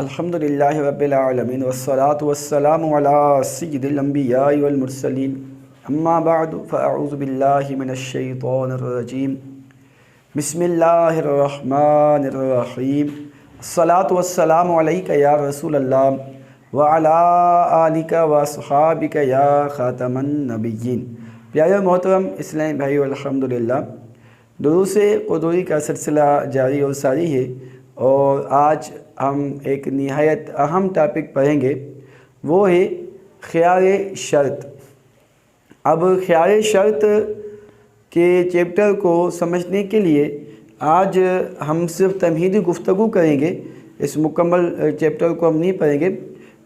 الحمدللہ رب العالمین والصلاة والسلام علی سید الانبیاء والمرسلین اما بعد فاعوذ باللہ من الشیطان الرجیم بسم اللہ الرحمن الرحیم الصلاة والسلام علیکہ یا رسول اللہ وعلی آلک واصحابک یا خاتم النبیین۔ پیارے محترم اسلام بھائی الحمدللہ، دروس قدوری کا سلسلہ جاری اور ساری ہے، اور آج ہم ایک نہایت اہم ٹاپک پڑھیں گے، وہ ہے خیار شرط۔ اب خیار شرط کے چیپٹر کو سمجھنے کے لیے آج ہم صرف تمہیدی گفتگو کریں گے، اس مکمل چیپٹر کو ہم نہیں پڑھیں گے۔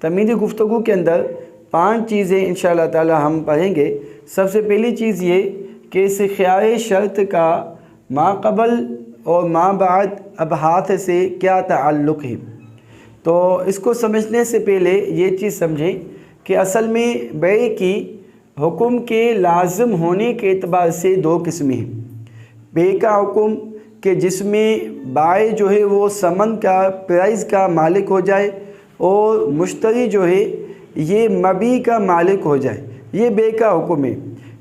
تمہیدی گفتگو کے اندر 5 چیزیں انشاءاللہ تعالی ہم پڑھیں گے۔ سب سے پہلی چیز یہ کہ اس خیار شرط کا ما قبل اور ما بعد ابحاث سے کیا تعلق ہے۔ تو اس کو سمجھنے سے پہلے یہ چیز سمجھیں کہ اصل میں بیع کی حکم کے لازم ہونے کے اعتبار سے 2 قسمیں ہیں۔ بیع کا حکم کہ جس میں بائع جو ہے وہ ثمن کا، پرائز کا مالک ہو جائے، اور مشتری جو ہے یہ مبیع کا مالک ہو جائے، یہ بیع کا حکم ہے۔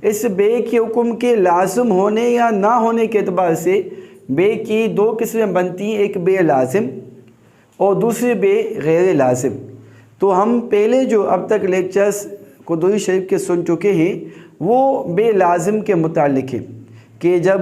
اس بیع کے حکم کے لازم ہونے یا نہ ہونے کے اعتبار سے بیع کی 2 قسمیں بنتی ہیں، ایک بیع لازم اور دوسری بیع غیر لازم۔ تو ہم پہلے جو اب تک لیکچرز قدوری شریف کے سن چکے ہیں وہ بیع لازم کے متعلق ہے کہ جب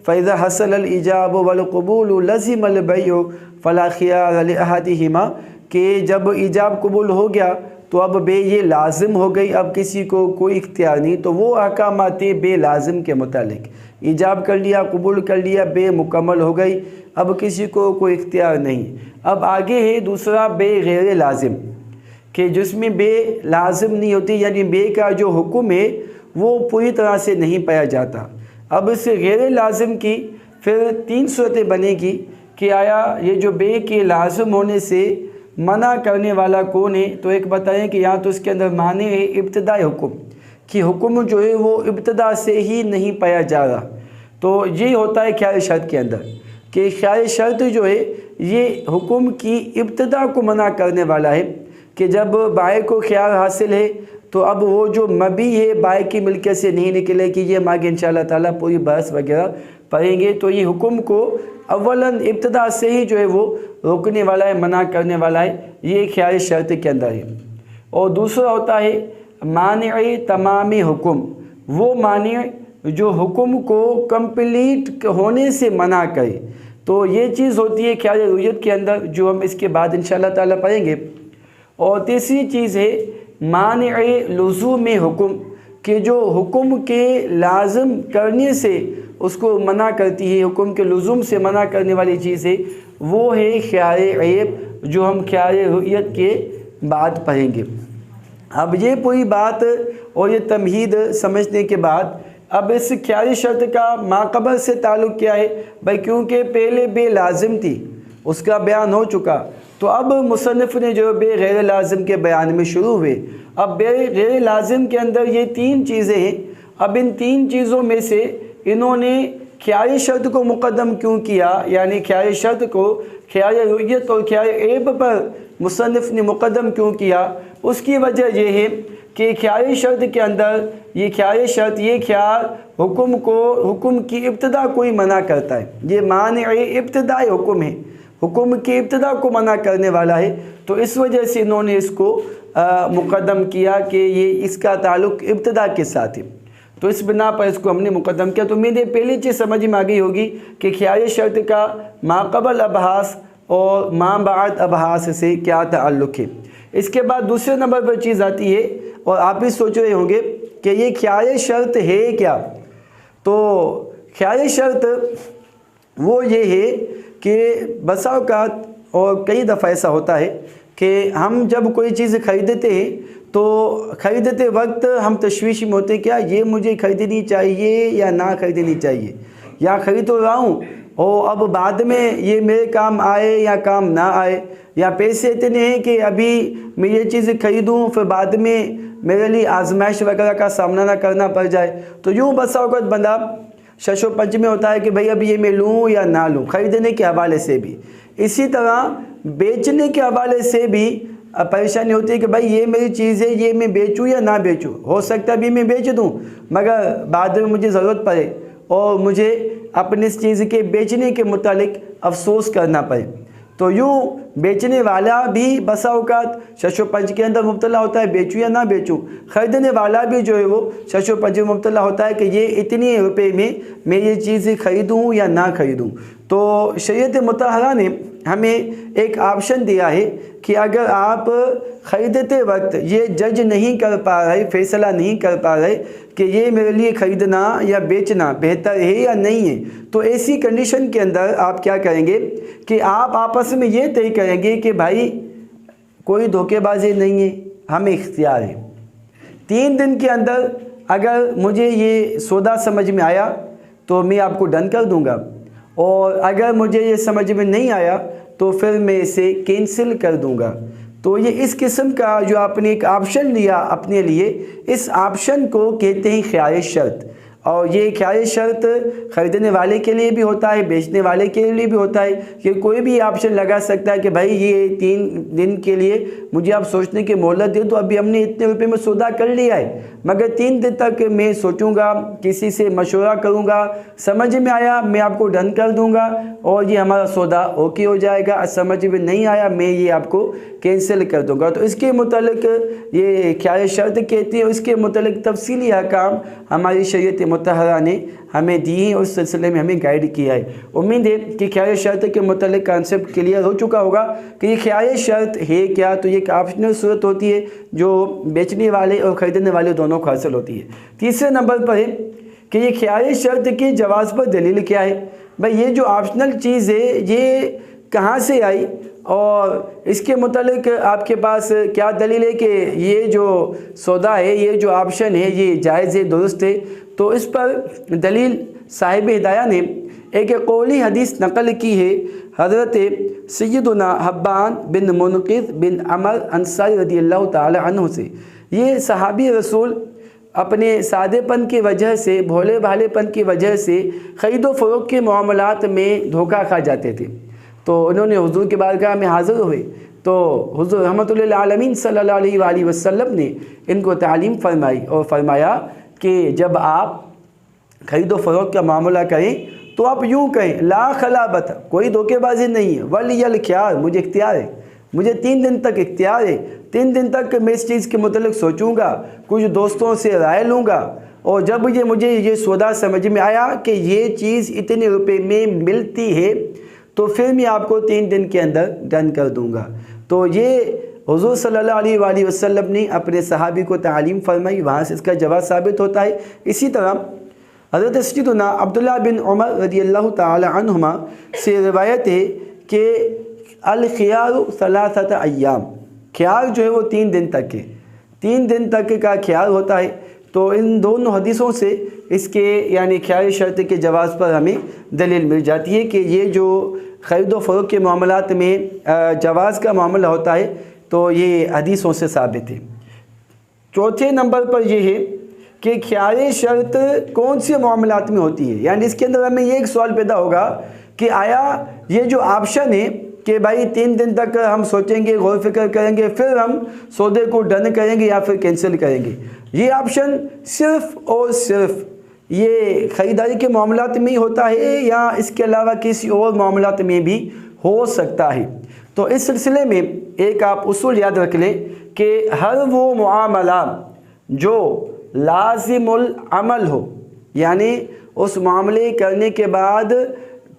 فَإِذَا حَصَلَ الْإِجَابُ وَالْقُبُولُ لَزِمَ الْبَيْعُ فَلَا خِيَارَ لِأَحَدِهِمَا، کہ جب ایجاب قبول ہو گیا تو اب بیع یہ لازم ہو گئی، اب کسی کو کوئی اختیار نہیں۔ تو وہ احکامات بیع لازم کے متعلق، ایجاب کر لیا، قبول کر لیا، بیع مکمل ہو گئی، اب کسی کو کوئی اختیار نہیں۔ اب آگے ہے دوسرا بیع غیر لازم، کہ جس میں بیع لازم نہیں ہوتی، یعنی بیع کا جو حکم ہے وہ پوری طرح سے نہیں پایا جاتا۔ اب اس غیر لازم کی پھر 3 صورتیں بنے گی کہ آیا یہ جو بیع کے لازم ہونے سے منع کرنے والا کون ہے۔ تو ایک بتائیں کہ یہاں تو اس کے اندر معنی ہے ابتدائی حکم، کہ حکم جو ہے وہ ابتدا سے ہی نہیں پایا جا رہا۔ تو یہ ہوتا ہے خیار شرط کے اندر، کہ خیار شرط جو ہے یہ حکم کی ابتدا کو منع کرنے والا ہے، کہ جب بائع کو خیار حاصل ہے تو اب وہ جو مبیع ہے بائع کی ملکیت سے نہیں نکلے، کہ یہ ہم آگے انشاءاللہ تعالیٰ پوری بحث وغیرہ پڑھیں گے۔ تو یہ حکم کو اولاً ابتدا سے ہی جو ہے وہ روکنے والا ہے، منع کرنے والا ہے، یہ خیار شرط کے اندر ہے۔ اور دوسرا ہوتا ہے مانع تمام حکم، وہ مانع جو حکم کو کمپلیٹ ہونے سے منع کرے۔ تو یہ چیز ہوتی ہے خیار رویت کے اندر، جو ہم اس کے بعد انشاءاللہ تعالیٰ پڑھیں گے۔ اور تیسری چیز ہے مانع لزوم حکم، کہ جو حکم کے لازم کرنے سے اس کو منع کرتی ہے، حکم کے لزوم سے منع کرنے والی چیز ہے، وہ ہے خیار عیب، جو ہم خیار رویت کے بعد پڑھیں گے۔ اب یہ پوری بات اور یہ تمہید سمجھنے کے بعد اب اس خیار شرط کا ما قبل سے تعلق کیا ہے بھائی، کیونکہ پہلے بیع لازم تھی، اس کا بیان ہو چکا، تو اب مصنف نے جو بیع غیر لازم کے بیان میں شروع ہوئے۔ اب بیع غیر لازم کے اندر یہ 3 چیزیں ہیں۔ اب ان 3 چیزوں میں سے انہوں نے خیار شرط کو مقدم کیوں کیا، یعنی خیار شرط کو خیار رویت اور خیار عیب پر مصنف نے مقدم کیوں کیا، اس کی وجہ یہ ہے کہ خیار شرط کے اندر یہ خیار شرط، یہ خیار حکم کی ابتدا کو ہی منع کرتا ہے، یہ مانع ابتدائی حکم ہے، حکم کی ابتدا کو منع کرنے والا ہے۔ تو اس وجہ سے انہوں نے اس کو مقدم کیا کہ یہ اس کا تعلق ابتدا کے ساتھ ہے، تو اس بنا پر اس کو ہم نے مقدم کیا۔ تو میرے پہلی چیز سمجھ میں آ گئی ہوگی کہ خیار شرط کا ما قبل ابحاث اور ما بعد ابحاث سے کیا تعلق ہے۔ اس کے بعد دوسرے نمبر پر چیز آتی ہے، اور آپ بھی سوچ رہے ہوں گے کہ یہ خیار شرط ہے کیا۔ تو خیار شرط وہ یہ ہے کہ بسا اوقات اور کئی دفعہ ایسا ہوتا ہے کہ ہم جب کوئی چیز خریدتے ہیں تو خریدتے وقت ہم تشویش میں ہوتے ہیں، کیا یہ مجھے خریدنی چاہیے یا نہ خریدنی چاہیے، یا خرید تو رہا ہوں اور اب بعد میں یہ میرے کام آئے یا کام نہ آئے، یا پیسے اتنے ہیں کہ ابھی میں یہ چیز خریدوں پھر بعد میں میرے لیے آزمائش وغیرہ کا سامنا نہ کرنا پڑ جائے۔ تو یوں بسا اوقات بندہ شش و پنج میں ہوتا ہے کہ بھئی اب یہ میں لوں یا نہ لوں، خریدنے کے حوالے سے بھی۔ اسی طرح بیچنے کے حوالے سے بھی پریشانی ہوتی ہے کہ بھائی یہ میری چیز ہے، یہ میں بیچوں یا نہ بیچوں، ہو سکتا ہے بھی میں بیچ دوں مگر بعد میں مجھے ضرورت پڑے اور مجھے اپنی اس چیز کے بیچنے کے متعلق افسوس کرنا پڑے۔ تو یوں بیچنے والا بھی بسا اوقات شش و پنج کے اندر مبتلا ہوتا ہے، بیچوں یا نہ بیچوں۔ خریدنے والا بھی جو ہے وہ شش و پنج میں مبتلا ہوتا ہے کہ یہ اتنے روپے میں یہ چیز خریدوں یا نہ خریدوں۔ تو شریعت مطہرہ نے ہمیں ایک آپشن دیا ہے کہ اگر آپ خریدتے وقت یہ جج نہیں کر پا رہے، فیصلہ نہیں کر پا رہے کہ یہ میرے لیے خریدنا یا بیچنا بہتر ہے یا نہیں ہے، تو ایسی کنڈیشن کے اندر آپ کیا کریں گے کہ آپ آپس میں یہ طے کریں گے کہ بھائی کوئی دھوکے بازی نہیں ہے، ہمیں اختیار ہے۔ 3 دن کے اندر اگر مجھے یہ سودا سمجھ میں آیا تو میں آپ کو ڈن کر دوں گا، اور اگر مجھے یہ سمجھ میں نہیں آیا تو پھر میں اسے کینسل کر دوں گا۔ تو یہ اس قسم کا جو آپ نے ایک آپشن لیا اپنے لیے، اس آپشن کو کہتے ہیں خیار شرط۔ اور یہ خیار شرط خریدنے والے کے لیے بھی ہوتا ہے، بیچنے والے کے لیے بھی ہوتا ہے کہ کوئی بھی آپشن لگا سکتا ہے کہ بھائی یہ 3 دن کے لیے مجھے آپ سوچنے کی مہلت دیں، تو ابھی ہم نے اتنے روپے میں سودا کر لیا ہے مگر 3 دن تک میں سوچوں گا، کسی سے مشورہ کروں گا، سمجھ میں آیا میں آپ کو ڈن کر دوں گا اور یہ ہمارا سودا اوکے ہو جائے گا، سمجھ میں نہیں آیا میں یہ آپ کو کینسل کر دوں گا۔ تو اس کے متعلق یہ خیار شرط کہتے ہیں، اس کے متعلق تفصیلی احکام ہماری شریعت مطہرہ نے ہمیں دی ہیں اور اس سلسلے میں ہمیں گائیڈ کیا ہے۔ امید ہے کہ خیار شرط کے متعلق کانسیپٹ کلیئر ہو چکا ہوگا کہ یہ خیار شرط ہے کیا۔ تو یہ ایک آپشنل صورت ہوتی ہے جو بیچنے والے اور خریدنے والے دونوں کو حاصل ہوتی ہے۔ تیسرے نمبر پر ہے کہ یہ خیار شرط کے جواز پر دلیل کیا ہے۔ بھائی یہ جو آپشنل چیز ہے یہ کہاں سے آئی اور اس کے متعلق آپ کے پاس کیا دلیل ہے کہ یہ جو سودا ہے، یہ جو آپشن ہے یہ جائز ہے، درست ہے۔ تو اس پر دلیل صاحب ہدایہ نے ایک قولی حدیث نقل کی ہے حضرت سیدنا حبان بن منقذ بن عمر انصاری رضی اللہ تعالی عنہ سے۔ یہ صحابی رسول اپنے سادے پن کی وجہ سے، بھولے بھالے پن کی وجہ سے خرید و فروخت کے معاملات میں دھوکہ کھا جاتے تھے۔ تو انہوں نے حضور کی بارگاہ میں حاضر ہوئے تو حضور رحمۃ للعالمین صلی اللہ علیہ وآلہ وسلم نے ان کو تعلیم فرمائی اور فرمایا کہ جب آپ خرید و فروخت کا معاملہ کریں تو آپ یوں کہیں لا خلابت، کوئی دھوکے بازی نہیں ہے، ولی الخیار، مجھے اختیار ہے، مجھے 3 دن تک اختیار ہے، 3 دن تک میں اس چیز کے متعلق سوچوں گا، کچھ دوستوں سے رائے لوں گا، اور جب مجھے یہ سودا سمجھ میں آیا کہ یہ چیز اتنے روپے میں ملتی ہے تو پھر میں آپ کو 3 دن کے اندر ڈن کر دوں گا۔ تو یہ حضور صلی اللہ علیہ وآلہ وسلم نے اپنے صحابی کو تعلیم فرمائی، وہاں سے اس کا جواز ثابت ہوتا ہے۔ اسی طرح حضرت سیدنا عبداللہ بن عمر رضی اللہ تعالی عنہما سے روایت ہے کہ الخیار 3 ایام، خیار جو ہے وہ 3 دن تک ہے، 3 دن تک کا خیار ہوتا ہے۔ تو ان دونوں حدیثوں سے اس کے یعنی خیار شرط کے جواز پر ہمیں دلیل مل جاتی ہے کہ یہ جو خرید و فروخت کے معاملات میں جواز کا معاملہ ہوتا ہے تو یہ حدیثوں سے ثابت ہے۔ چوتھے نمبر پر یہ ہے کہ خیار شرط کون سے معاملات میں ہوتی ہے، یعنی اس کے اندر ہمیں یہ ایک سوال پیدا ہوگا کہ آیا یہ جو آپشن ہے کہ بھائی 3 دن تک ہم سوچیں گے، غور فکر کریں گے، پھر ہم سودے کو ڈن کریں گے یا پھر کینسل کریں گے، یہ آپشن صرف اور صرف یہ خریداری کے معاملات میں ہی ہوتا ہے یا اس کے علاوہ کسی اور معاملات میں بھی ہو سکتا ہے؟ تو اس سلسلے میں ایک آپ اصول یاد رکھ لیں کہ ہر وہ معاملہ جو لازم العمل ہو، یعنی اس معاملے کرنے کے بعد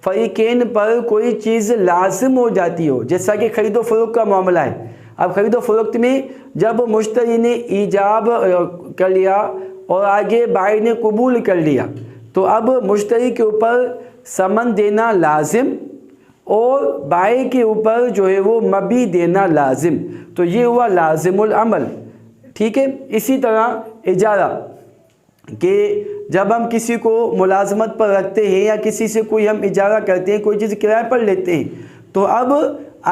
فریقین پر کوئی چیز لازم ہو جاتی ہو، جیسا کہ خرید و فروخت کا معاملہ ہے۔ اب خرید و فروخت میں جب مشتری نے ایجاب کر لیا اور آگے بائی نے قبول کر لیا تو اب مشتری کے اوپر ثمن دینا لازم اور بائی کے اوپر جو ہے وہ مبی دینا لازم، تو یہ ہوا لازم العمل، ٹھیک ہے۔ اسی طرح اجارہ کہ جب ہم کسی کو ملازمت پر رکھتے ہیں یا کسی سے کوئی ہم اجارہ کرتے ہیں، کوئی چیز کرائے پر لیتے ہیں، تو اب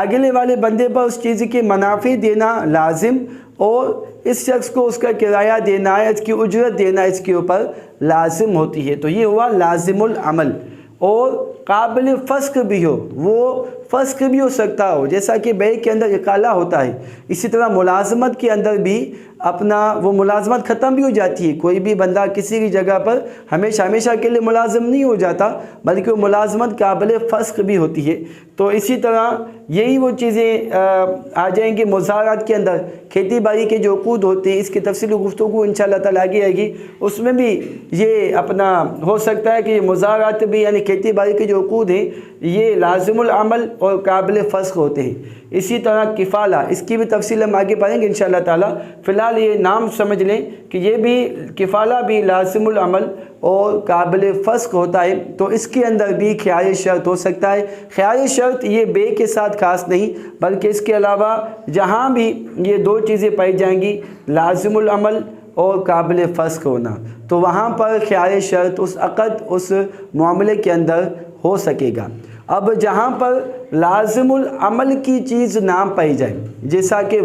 اگلے والے بندے پر اس چیز کے منافع دینا لازم اور اس شخص کو اس کا کرایہ دینا ہے، اس کی اجرت دینا اس کے اوپر لازم ہوتی ہے، تو یہ ہوا لازم العمل۔ اور قابل فسخ بھی ہو، وہ فسخ بھی ہو سکتا ہو، جیسا کہ بیع کے اندر اقالہ ہوتا ہے، اسی طرح ملازمت کے اندر بھی اپنا وہ ملازمت ختم بھی ہو جاتی ہے۔ کوئی بھی بندہ کسی بھی جگہ پر ہمیشہ کے لیے ملازم نہیں ہو جاتا، بلکہ وہ ملازمت قابل فسخ بھی ہوتی ہے۔ تو اسی طرح یہی وہ چیزیں آ جائیں گی مضارعات کے اندر، کھیتی باڑی کے جو عقود ہوتے ہیں، اس کی تفصیلی گفتگو انشاءاللہ تعالیٰ آگے آئے گی، اس میں بھی یہ اپنا ہو سکتا ہے کہ یہ مضارعات بھی یعنی کھیتی باڑی کے جو عقود ہیں یہ لازم العمل اور قابل فسخ ہوتے ہیں۔ اسی طرح کفالہ، اس کی بھی تفصیل ہم آگے پڑھیں گے انشاءاللہ تعالیٰ، فی الحال یہ نام سمجھ لیں کہ یہ بھی کفالہ بھی لازم العمل اور قابل فسخ ہوتا ہے، تو اس کے اندر بھی خیار شرط ہو سکتا ہے۔ خیار شرط یہ بیع کے ساتھ خاص نہیں، بلکہ اس کے علاوہ جہاں بھی یہ دو چیزیں پائی جائیں گی، لازم العمل اور قابل فسخ ہونا، تو وہاں پر خیار شرط اس عقد اس معاملے کے اندر ہو سکے گا۔ اب جہاں پر لازم العمل کی چیز نہ پائی جائے، جیسا کہ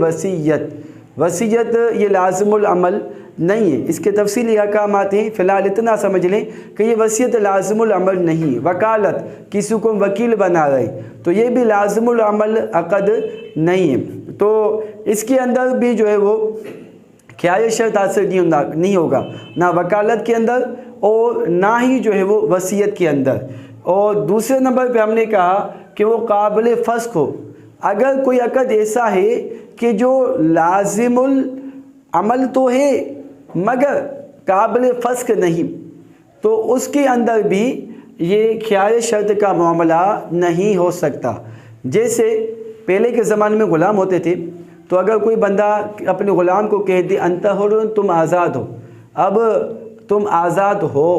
وصیت یہ لازم العمل نہیں ہے، اس کے تفصیلی احکامات ہیں، فی الحال اتنا سمجھ لیں کہ یہ وصیت لازم العمل نہیں۔ وکالت، کسی کو وکیل بنا رہے تو یہ بھی لازم العمل عقد نہیں ہے، تو اس کے اندر بھی جو ہے وہ خیار شرط حاصل نہیں ہوگا، نہ وکالت کے اندر اور نہ ہی جو ہے وہ وصیت کے اندر۔ اور دوسرے نمبر پہ ہم نے کہا کہ وہ قابل فسخ ہو۔ اگر کوئی عقد ایسا ہے کہ جو لازم العمل تو ہے مگر قابل فسخ نہیں، تو اس کے اندر بھی یہ خیار شرط کا معاملہ نہیں ہو سکتا۔ جیسے پہلے کے زمانے میں غلام ہوتے تھے، تو اگر کوئی بندہ اپنے غلام کو کہہ دے انت حر، تم آزاد ہو، اب تم آزاد ہو،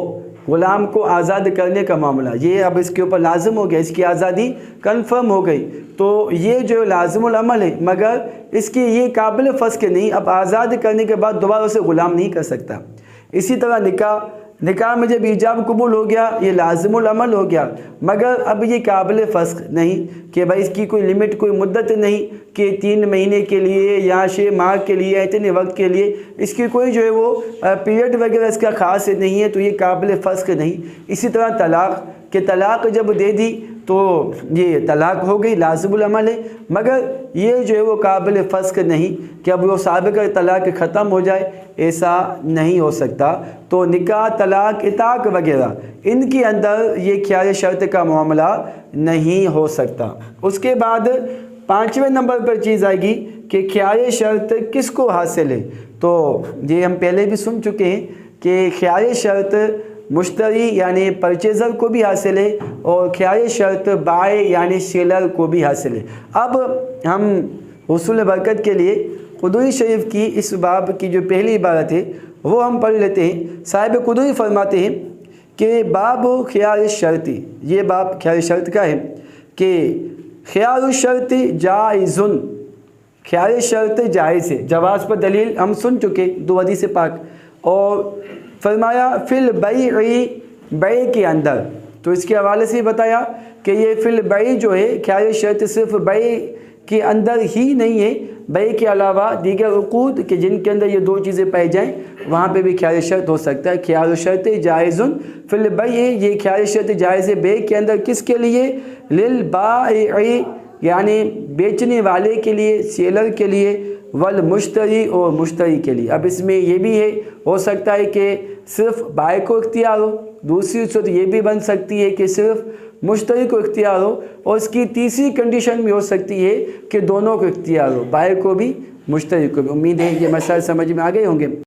غلام کو آزاد کرنے کا معاملہ یہ اب اس کے اوپر لازم ہو گیا، اس کی آزادی کنفرم ہو گئی، تو یہ جو لازم العمل ہے مگر اس کی یہ قابل فسخ نہیں، اب آزاد کرنے کے بعد دوبارہ اسے غلام نہیں کر سکتا۔ اسی طرح نکاح میں جب ایجاب قبول ہو گیا یہ لازم العمل ہو گیا، مگر اب یہ قابل فسخ نہیں کہ بھائی اس کی کوئی لمٹ، کوئی مدت نہیں کہ 3 مہینے کے لیے یا 6 ماہ کے لیے، اتنے وقت کے لیے، اس کی کوئی جو ہے وہ پیریڈ وغیرہ اس کا خاص نہیں ہے، تو یہ قابل فسخ نہیں۔ اسی طرح طلاق جب دے دی تو یہ طلاق ہو گئی، لازم العمل ہے، مگر یہ جو ہے وہ قابل فسخ نہیں کہ اب وہ سابقہ طلاق ختم ہو جائے، ایسا نہیں ہو سکتا۔ تو نکاح، طلاق، عتاق وغیرہ ان کے اندر یہ خیار شرط کا معاملہ نہیں ہو سکتا۔ اس کے بعد 5ویں نمبر پر چیز آئے گی کہ خیار شرط کس کو حاصل ہے، تو یہ ہم پہلے بھی سن چکے ہیں کہ خیار شرط مشتری یعنی پرچیزر کو بھی حاصل ہے اور خیار شرط بائع یعنی سیلر کو بھی حاصل ہے۔ اب ہم حصول برکت کے لیے قدوری شریف کی اس باب کی جو پہلی عبارت ہے وہ ہم پڑھ لیتے ہیں۔ صاحب قدوری فرماتے ہیں کہ باب خیار شرط، یہ باب خیار شرط کا ہے کہ خیار الشرط جائز، خیار شرط جائز ہے، جواز پر دلیل ہم سن چکے 2 حدیث پاک، اور فرمایا فی البیع، بیع کے اندر، تو اس کے حوالے سے بتایا کہ یہ فی البیع جو ہے خیار شرط صرف بیع کے اندر ہی نہیں ہے، بیع کے علاوہ دیگر عقود کہ جن کے اندر یہ 2 چیزیں پائی جائیں وہاں پہ بھی خیار شرط ہو سکتا ہے۔ خیار شرط جائز فی البیع، یہ خیار شرط جائز ہے بیع کے اندر، کس کے لیے؟ للبائع یعنی بیچنے والے کے لیے، سیلر کے لیے، والمشتری اور مشتری کے لیے۔ اب اس میں یہ بھی ہے، ہو سکتا ہے کہ صرف بائع کو اختیار ہو، دوسری صورت یہ بھی بن سکتی ہے کہ صرف مشتری کو اختیار ہو، اور اس کی تیسری کنڈیشن بھی ہو سکتی ہے کہ دونوں کو اختیار ہو، بائع کو بھی مشتری کو بھی۔ امید ہے یہ مسائل سمجھ میں آ گئے ہوں گے۔